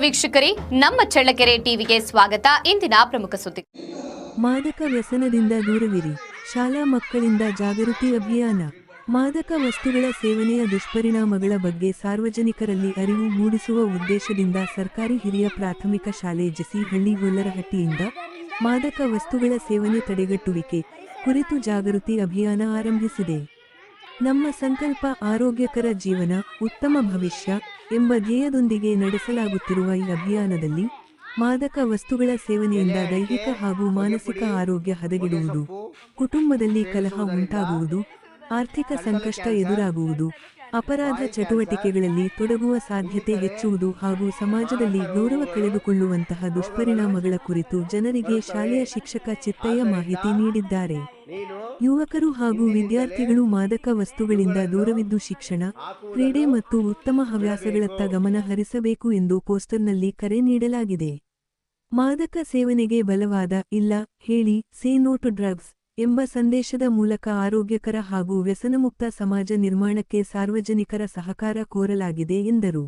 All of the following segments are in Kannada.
ವೀಕ್ಷಕರೇ, ನಮ್ಮ ಚಳ್ಳಕೆರೆ ಟಿವಿಗೆ ಸ್ವಾಗತ. ಇಂದಿನ ಪ್ರಮುಖ ಸುದ್ದಿ. ಮಾದಕ ವ್ಯಸನದಿಂದ ದೂರವಿರಿ, ಶಾಲಾ ಮಕ್ಕಳಿಂದ ಜಾಗೃತಿ ಅಭಿಯಾನ. ಮಾದಕ ವಸ್ತುಗಳ ಸೇವನೆಯ ದುಷ್ಪರಿಣಾಮಗಳ ಬಗ್ಗೆ ಸಾರ್ವಜನಿಕರಲ್ಲಿ ಅರಿವು ಮೂಡಿಸುವ ಉದ್ದೇಶದಿಂದ ಸರ್ಕಾರಿ ಹಿರಿಯ ಪ್ರಾಥಮಿಕ ಶಾಲೆ ಜೆಸಿಹಳ್ಳಿ ಗೊಲ್ಲರಹಟ್ಟಿಯಿಂದ ಮಾದಕ ವಸ್ತುಗಳ ಸೇವನೆ ತಡೆಗಟ್ಟುವಿಕೆ ಕುರಿತು ಜಾಗೃತಿ ಅಭಿಯಾನ ಆರಂಭಿಸಿದೆ. ನಮ್ಮ ಸಂಕಲ್ಪ ಆರೋಗ್ಯಕರ ಜೀವನ, ಉತ್ತಮ ಭವಿಷ್ಯ ಎಂಬ ಧ್ಯೇಯದೊಂದಿಗೆ ನಡೆಸಲಾಗುತ್ತಿರುವ ಈ ಅಭಿಯಾನದಲ್ಲಿ ಮಾದಕ ವಸ್ತುಗಳ ಸೇವನೆಯಿಂದ ದೈಹಿಕ ಹಾಗೂ ಮಾನಸಿಕ ಆರೋಗ್ಯ ಹದಗೆಡುವುದು, ಕುಟುಂಬದಲ್ಲಿ ಕಲಹ ಉಂಟಾಗುವುದು, ಆರ್ಥಿಕ ಸಂಕಷ್ಟ ಎದುರಾಗುವುದು, ಅಪರಾಧ ಚಟುವಟಿಕೆಗಳಲ್ಲಿ ತೊಡಗುವ ಸಾಧ್ಯತೆ ಹೆಚ್ಚುವುದು ಹಾಗೂ ಸಮಾಜದಲ್ಲಿ ಗೌರವ ಕಳೆದುಕೊಳ್ಳುವಂತಹ ದುಷ್ಪರಿಣಾಮಗಳ ಕುರಿತು ಜನರಿಗೆ ಶಾಲೆಯ ಶಿಕ್ಷಕ ಚಿತ್ತಯ್ಯ ಮಾಹಿತಿ ನೀಡಿದ್ದಾರೆ. ಯುವಕರು ಹಾಗೂ ವಿದ್ಯಾರ್ಥಿಗಳು ಮಾದಕ ವಸ್ತುಗಳಿಂದ ದೂರವಿದ್ದು ಶಿಕ್ಷಣ, ಕ್ರೀಡೆ ಮತ್ತು ಉತ್ತಮ ಹವ್ಯಾಸಗಳತ್ತ ಗಮನ ಹರಿಸಬೇಕು ಎಂದು ಪೋಸ್ಟರ್ನಲ್ಲಿ ಕರೆ ನೀಡಲಾಗಿದೆ. ಮಾದಕ ಸೇವನೆಗೆ ಬಲವಾದ ಇಲ್ಲ ಹೇಳಿ, ಸೇ ನೋ ಟು ಡ್ರಗ್ಸ್ ಎಂಬ ಸಂದೇಶದ ಮೂಲಕ ಆರೋಗ್ಯಕರ ಹಾಗೂ ವ್ಯಸನಮುಕ್ತ ಸಮಾಜ ನಿರ್ಮಾಣಕ್ಕೆ ಸಾರ್ವಜನಿಕರ ಸಹಕಾರ ಕೋರಲಾಗಿದೆ ಎಂದರು.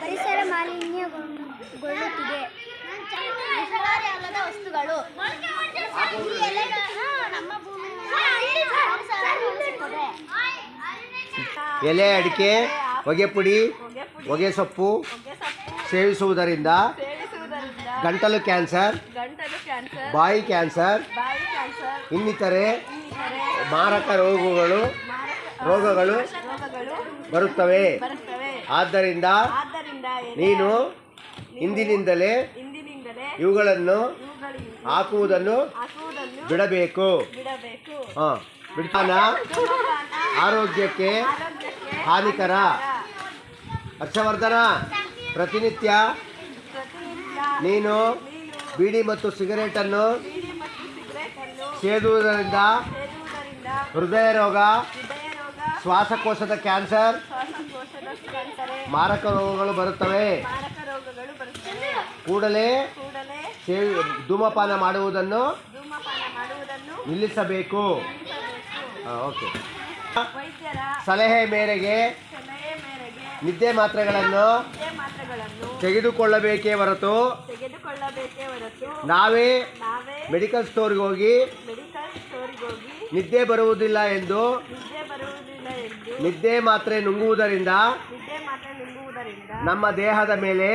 ಪರಿಸರ ಮಾಲಿನ್ಯಗೊಳ್ಳುತ್ತಿದೆ. ವಸ್ತುಗಳು ಎಲೆ ಅಡಿಕೆ, ಹೊಗೆ ಪುಡಿ, ಹೊಗೆ ಸೊಪ್ಪು ಸೇವಿಸುವುದರಿಂದ ಗಂಟಲು ಕ್ಯಾನ್ಸರ್, ಬಾಯಿ ಕ್ಯಾನ್ಸರ್, ಇನ್ನಿತರೆ ಮಾರಕ ರೋಗಗಳು ಬರುತ್ತವೆ. ಆದ್ದರಿಂದ ನೀನು ಇಂದಿನಿಂದಲೇ ಇವುಗಳನ್ನು ಹಾಕುವುದನ್ನು ಬಿಡಬೇಕು. ಬಿಡ್ತಾನ ಆರೋಗ್ಯಕ್ಕೆ ಹಾನಿಕರ. ಹರ್ಷವರ್ಧನ, ಪ್ರತಿನಿತ್ಯ ನೀನು ಬೀಡಿ ಮತ್ತು ಸಿಗರೇಟನ್ನು ಸೇದುವುದರಿಂದ ಹೃದಯ ರೋಗ, ಶ್ವಾಸಕೋಶದ ಕ್ಯಾನ್ಸರ್, ಮಾರಕ ರೋಗಗಳು ಬರುತ್ತವೆ. ಕೂಡಲೇ ಧೂಮಪಾನ ಮಾಡುವುದನ್ನು ನಿಲ್ಲಿಸಬೇಕು. ಓಕೆ. ಸಲಹೆ ಮೇರೆಗೆ ನಿದ್ದೆ ಮಾತ್ರೆಗಳನ್ನು ತೆಗೆದುಕೊಳ್ಳಬೇಕೇ ಹೊರತು ನಾವೇ ಮೆಡಿಕಲ್ ಸ್ಟೋರ್ಗೆ ಹೋಗಿ ನಿದ್ದೆ ಬರುವುದಿಲ್ಲ ಎಂದು ನಿದ್ದೆ ಮಾತ್ರೆ ನುಂಗುವುದರಿಂದ ನಮ್ಮ ದೇಹದ ಮೇಲೆ